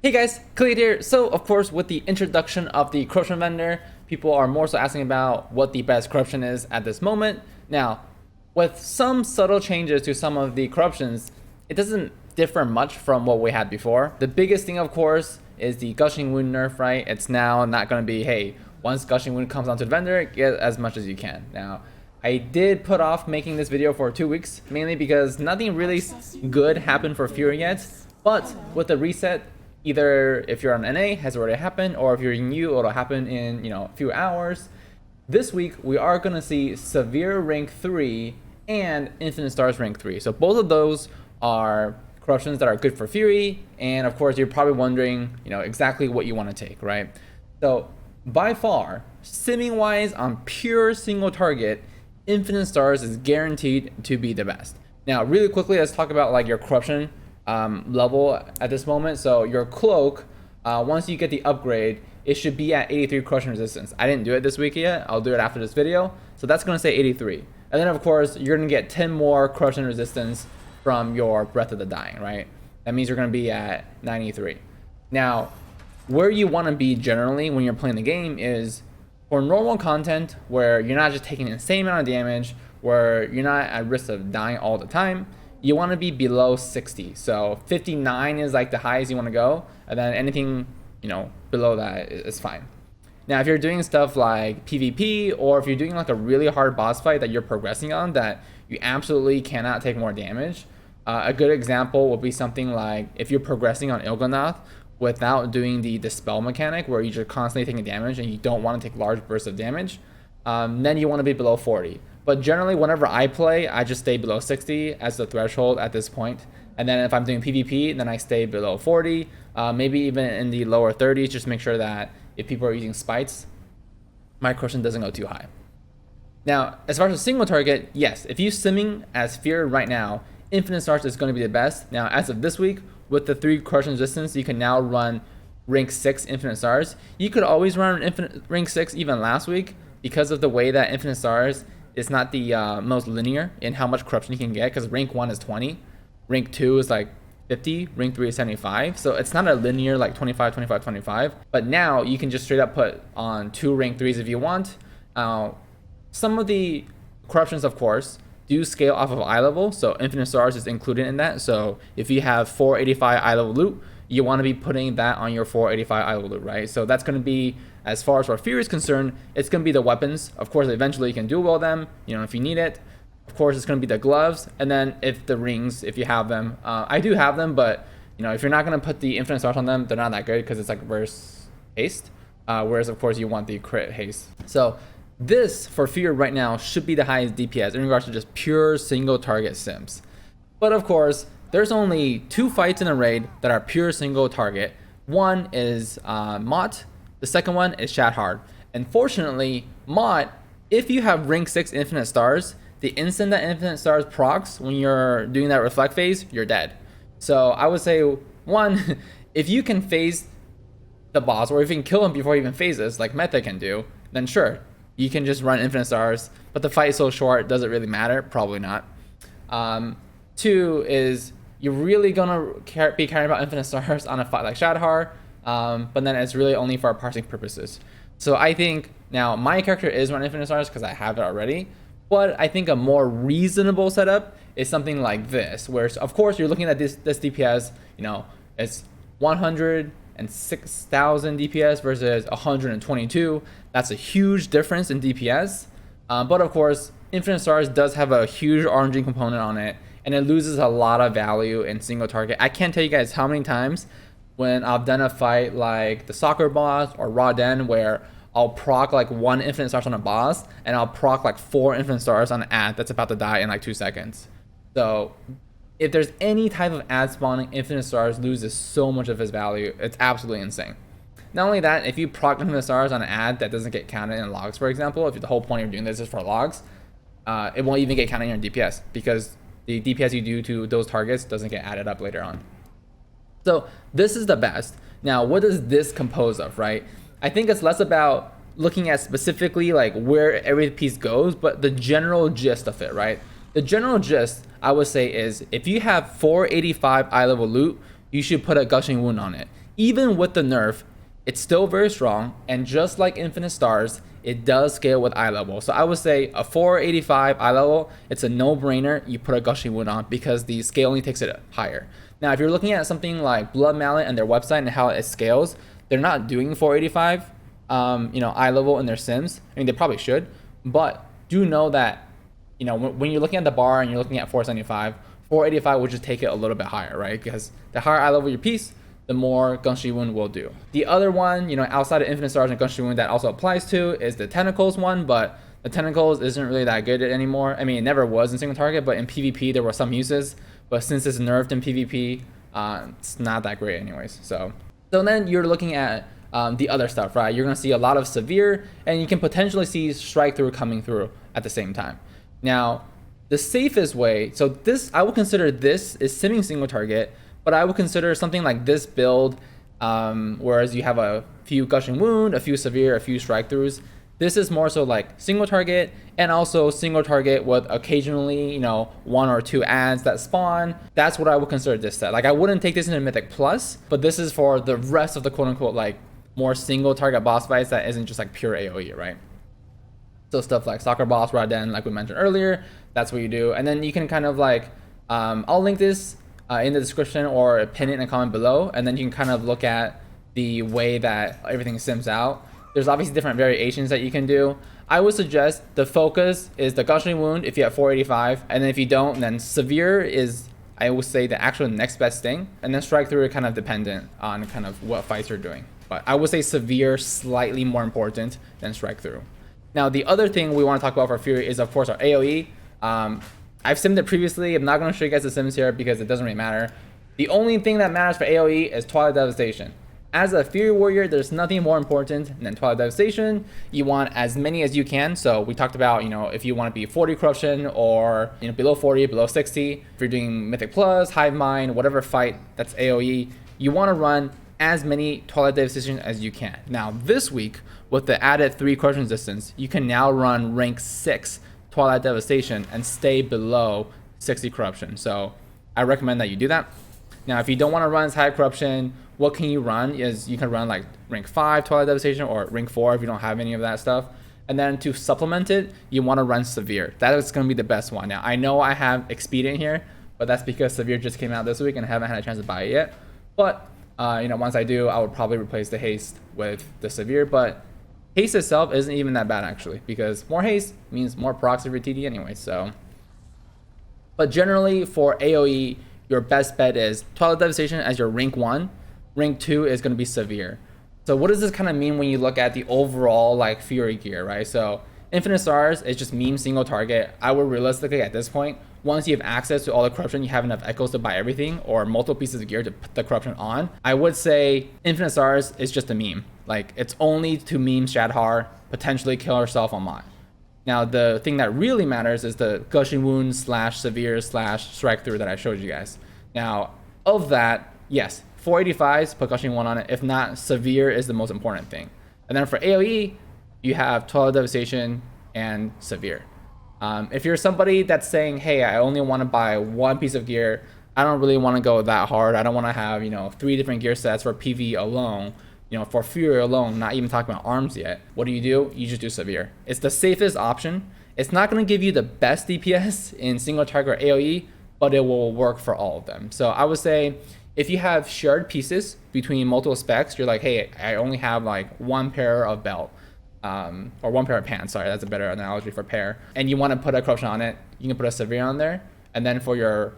Hey guys, Kelade here. So of course with the introduction of the corruption vendor, people are more so asking about what the best corruption is at this moment. Now, with some subtle changes to some of the corruptions, it doesn't differ much from what we had before. The biggest thing of course is the gushing wound nerf, right? It's now not going to be, hey, once gushing wound comes onto the vendor, get as much as you can. Now, I did put off making this video for 2 weeks, mainly because nothing really good happened for Fury yet, but with the reset, either if you're on NA, has already happened, or if you're new, it'll happen in a few hours. This week we are going to see Severe rank 3 and Infinite Stars rank 3. So both of those are corruptions that are good for Fury, and of course you're probably wondering exactly what you want to take, right? So by far, simming wise on pure single target, Infinite Stars is guaranteed to be the best. Now really quickly, let's talk about like your corruption level at this moment. So your cloak, once you get the upgrade, it should be at 83 corruption resistance. I didn't do it this week yet. I'll do it after this video. So that's going to say 83. And then of course you're going to get 10 more corruption resistance from your Breath of the Dying, right? That means you're going to be at 93. Now, where you want to be generally when you're playing the game is for normal content where you're not just taking an insane amount of damage, where you're not at risk of dying all the time. You want to be below 60. So 59 is like the highest you want to go, and then anything below that is fine. Now if you're doing stuff like PvP, or if you're doing like a really hard boss fight that you're progressing on that you absolutely cannot take more damage, a good example would be something like if you're progressing on Il'gynoth without doing the dispel mechanic where you're just constantly taking damage and you don't want to take large bursts of damage, then you want to be below 40. But generally, whenever I play, I just stay below 60 as the threshold at this point. And then if I'm doing PvP, then I stay below 40, maybe even in the lower 30s, just make sure that if people are using spites, my corruption doesn't go too high. Now, as far as a single target, yes, if you're simming as Fear right now, Infinite Stars is going to be the best. Now, as of this week, with the 3 corruption resistance, you can now run rank 6 Infinite Stars. You could always run Infinite rank 6 even last week because of the way that Infinite Stars it's not the most linear in how much corruption you can get, because rank 1 is 20, rank 2 is like 50, rank 3 is 75, so it's not a linear like 25, 25, 25, but now you can just straight up put on 2 rank 3s if you want. Some of the corruptions, of course, do scale off of eye level, so Infinite Stars is included in that. So if you have 485 eye level loot, you want to be putting that on your 485 eye level loot, right? So that's going to be, as far as our Fury is concerned, it's going to be the weapons. Of course, eventually you can dual wield them, if you need it. Of course, it's going to be the gloves, and then if the rings, if you have them. I do have them, but if you're not going to put the Infinite Stars on them, they're not that good because it's like reverse haste. Whereas, of course, you want the crit haste. So this, for Fury right now, should be the highest DPS in regards to just pure single target sims. But of course, there's only 2 fights in a raid that are pure single target. One is Mott. The second one is Shadhard. Unfortunately, Mott, if you have rank 6 Infinite Stars, the instant that Infinite Stars procs when you're doing that reflect phase, you're dead. So I would say, one, if you can phase the boss, or if you can kill him before he even phases, like Meta can do, then sure, you can just run Infinite Stars. But the fight is so short, does it really matter? Probably not. 2 is you're really gonna be caring about Infinite Stars on a fight like Shadhar, but then it's really only for parsing purposes. So I think now my character is running Infinite Stars because I have it already, but I think a more reasonable setup is something like this, where of course you're looking at this DPS, it's 106,000 DPS versus 122. That's a huge difference in DPS, but of course Infinite Stars does have a huge RNG component on it, and it loses a lot of value in single target. I can't tell you guys how many times when I've done a fight like the soccer boss or Raw Den where I'll proc like 1 Infinite Stars on a boss and I'll proc like 4 Infinite Stars on an ad that's about to die in like 2 seconds. So if there's any type of ad spawning, Infinite Stars loses so much of its value. It's absolutely insane. Not only that, if you proc Infinite Stars on an ad that doesn't get counted in logs, for example, if the whole point of doing this is for logs, it won't even get counted in your DPS because the DPS you do to those targets doesn't get added up later on. So this is the best. Now, what does this compose of, right? I think it's less about looking at specifically like where every piece goes, but the general gist of it, right? The general gist, I would say, is if you have 485 eye level loot, you should put a gushing wound on it. even with the nerf, it's still very strong, and just like Infinite Stars, it does scale with eye level. So I would say a 485 eye level, it's a no-brainer. You put a Gushing Wound on because the scaling takes it higher. Now, if you're looking at something like Blood Mallet and their website and how it scales, they're not doing 485, eye level in their sims. I mean, they probably should, but do know that, when you're looking at the bar and you're looking at 475, 485 would just take it a little bit higher, right? Because the higher eye level your piece, the more Gushing Wound will do. The other one, outside of Infinite Stars and Gushing Wound that also applies to is the Tentacles one, but the Tentacles isn't really that good anymore. I mean, it never was in single target, but in PvP there were some uses. But since it's nerfed in PvP, it's not that great anyways. So then you're looking at the other stuff, right? You're going to see a lot of Severe, and you can potentially see Strike Through coming through at the same time. Now, the safest way, so I would consider this is simming single target, but I would consider something like this build, whereas you have a few Gushing Wound, a few Severe, a few Strike Throughs. This is more so like single target, and also single target with occasionally, 1 or 2 ads that spawn. That's what I would consider this set. Like, I wouldn't take this into Mythic Plus, but this is for the rest of the quote unquote like more single target boss fights that isn't just like pure AoE, right? So stuff like Soccer Boss, Raden, like we mentioned earlier, that's what you do. And then you can kind of like, I'll link this in the description or pin it in a comment below, and then you can kind of look at the way that everything sims out. There's obviously different variations that you can do. I would suggest the focus is the Gushing Wound if you have 485, and then if you don't, then Severe is, I would say, the actual next best thing, and then Strike Through are kind of dependent on kind of what fights you're doing. But I would say Severe slightly more important than Strike Through. Now, the other thing we want to talk about for Fury is, of course, our AoE. I've simmed it previously. I'm not going to show you guys the sims here because it doesn't really matter. The only thing that matters for AoE is Twilight Devastation. As a Fury Warrior, there's nothing more important than Twilight Devastation. You want as many as you can. So we talked about, if you want to be 40 Corruption or below 40, below 60. If you're doing Mythic Plus, Hive Mind, whatever fight that's AoE, you want to run as many Twilight Devastation as you can. Now, this week, with the added 3 Corruption distance, you can now run rank 6 Twilight Devastation and stay below 60 Corruption. So I recommend that you do that. Now, if you don't want to run as high Corruption, what can you run is you can run like rank 5 Twilight Devastation or rank 4 if you don't have any of that stuff. And then to supplement it, you want to run Severe. That is going to be the best one. Now, I know I have Expedient here, but that's because Severe just came out this week and I haven't had a chance to buy it yet. But, once I do, I would probably replace the Haste with the Severe. But Haste itself isn't even that bad, actually, because more Haste means more procs of your TD anyway. So, but generally for AoE, your best bet is Twilight Devastation as your rank 1. Rank 2 is going to be Severe. So what does this kind of mean when you look at the overall like Fury gear, right? So Infinite Stars is just meme single target. I would realistically at this point, once you have access to all the Corruption, you have enough echoes to buy everything or multiple pieces of gear to put the Corruption on. I would say Infinite Stars is just a meme. Like, it's only to meme Shadhar, potentially kill herself on mod. Now, the thing that really matters is the Gushing Wound / Severe / Strike Through that I showed you guys. Now, of that, yes, 485s, put Gushing Wound on it. If not, Severe is the most important thing. And then for AoE, you have Twilight Devastation and Severe. If you're somebody that's saying, hey, I only want to buy one piece of gear, I don't really want to go that hard. I don't want to have, 3 different gear sets for PV alone. For Fury alone, not even talking about arms yet. What do? You just do Severe. It's the safest option. It's not going to give you the best DPS in single target or AoE, but it will work for all of them. So I would say if you have shared pieces between multiple specs, you're like, hey, I only have like 1 pair of belt, or 1 pair of pants. Sorry, that's a better analogy for pair. And you want to put a Corruption on it, you can put a Severe on there. And then for your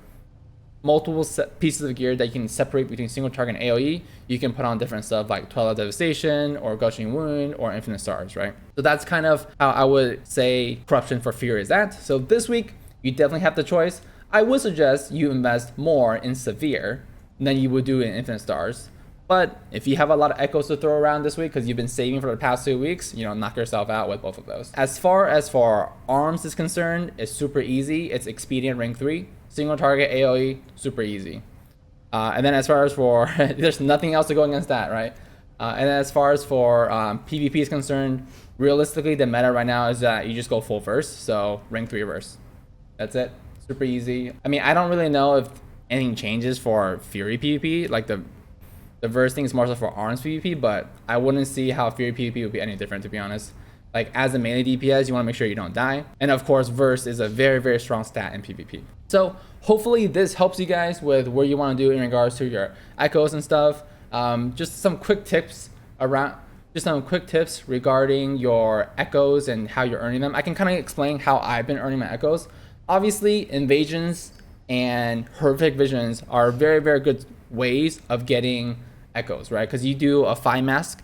multiple pieces of gear that you can separate between single target and AoE, you can put on different stuff like Twilight Devastation or Gushing Wound or Infinite Stars, right? So that's kind of how I would say Corruption for Fury is at. So this week, you definitely have the choice. I would suggest you invest more in Severe than you would do in Infinite Stars. But if you have a lot of echoes to throw around this week because you've been saving for the past 2 weeks, knock yourself out with both of those. As far as for arms is concerned, it's super easy. It's Expedient rank 3. Single target AoE, super easy. And then as far as for, there's nothing else to go against that, right? And then as far as for PvP is concerned, realistically, the meta right now is that you just go full verse. So rank 3 verse. That's it. Super easy. I mean, I don't really know if anything changes for Fury PvP. Like the The verse thing is more so for arms PvP, but I wouldn't see how Fury PvP would be any different, to be honest. Like, as a melee DPS, you want to make sure you don't die. And of course, verse is a very, very strong stat in PvP. So hopefully this helps you guys with what you want to do in regards to your echoes and stuff. Just some quick tips regarding your echoes and how you're earning them. I can kind of explain how I've been earning my echoes. Obviously, invasions and horrific visions are very, very good ways of getting echoes, right? Because you do a 5 mask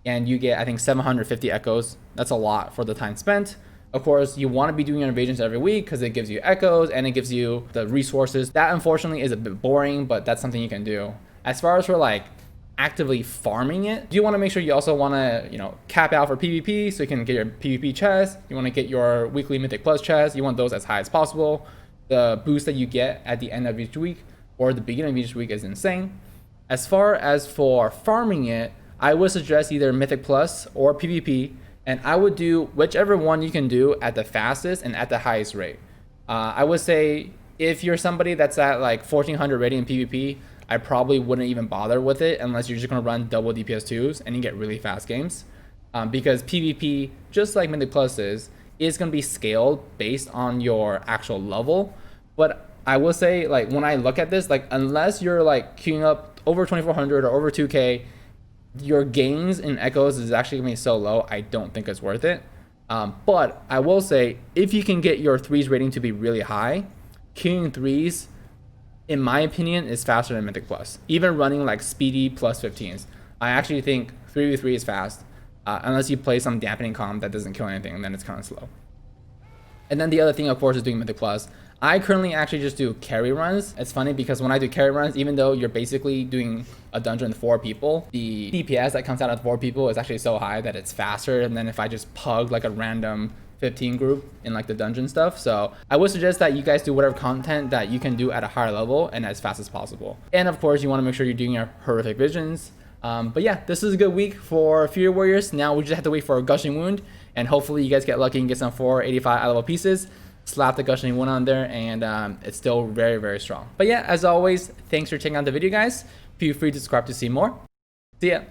and you get, I think, 750 echoes. That's a lot for the time spent. Of course, you want to be doing your invasions every week because it gives you echoes and it gives you the resources. That unfortunately is a bit boring, but that's something you can do. As far as for like actively farming it, you want to make sure you also want to, cap out for PvP so you can get your PvP chest. You want to get your weekly Mythic Plus chest. You want those as high as possible. The boost that you get at the end of each week or the beginning of each week is insane. As far as for farming it, I would suggest either Mythic Plus or PvP, and I would do whichever one you can do at the fastest and at the highest rate. I would say if you're somebody that's at like 1400 rating in PvP, I probably wouldn't even bother with it unless you're just going to run double DPS 2s and you get really fast games. Because PvP, just like Mythic Plus is going to be scaled based on your actual level. But I will say, like, when I look at this, like, unless you're like queuing up over 2400 or over 2k, your gains in echoes is actually going to be so low, I don't think it's worth it. But I will say, if you can get your 3s rating to be really high, queuing 3s, in my opinion, is faster than Mythic Plus. Even running like speedy plus 15s. I actually think 3v3 is fast, unless you play some dampening comp that doesn't kill anything, and then it's kind of slow. And then the other thing, of course, is doing Mythic Plus. I currently actually just do carry runs. It's funny because when I do carry runs, even though you're basically doing a dungeon with 4 people, the DPS that comes out of 4 people is actually so high that it's faster than if I just pug like a random 15 group in like the dungeon stuff. So I would suggest that you guys do whatever content that you can do at a higher level and as fast as possible. And of course, you want to make sure you're doing your horrific visions. But yeah, this is a good week for Fury Warriors. Now we just have to wait for a Gushing Wound, and hopefully you guys get lucky and get some 485 level pieces. Slap the Gushing Wound on there, and it's still very, very strong. But yeah, as always, thanks for checking out the video, guys. Feel free to subscribe to see more. See ya.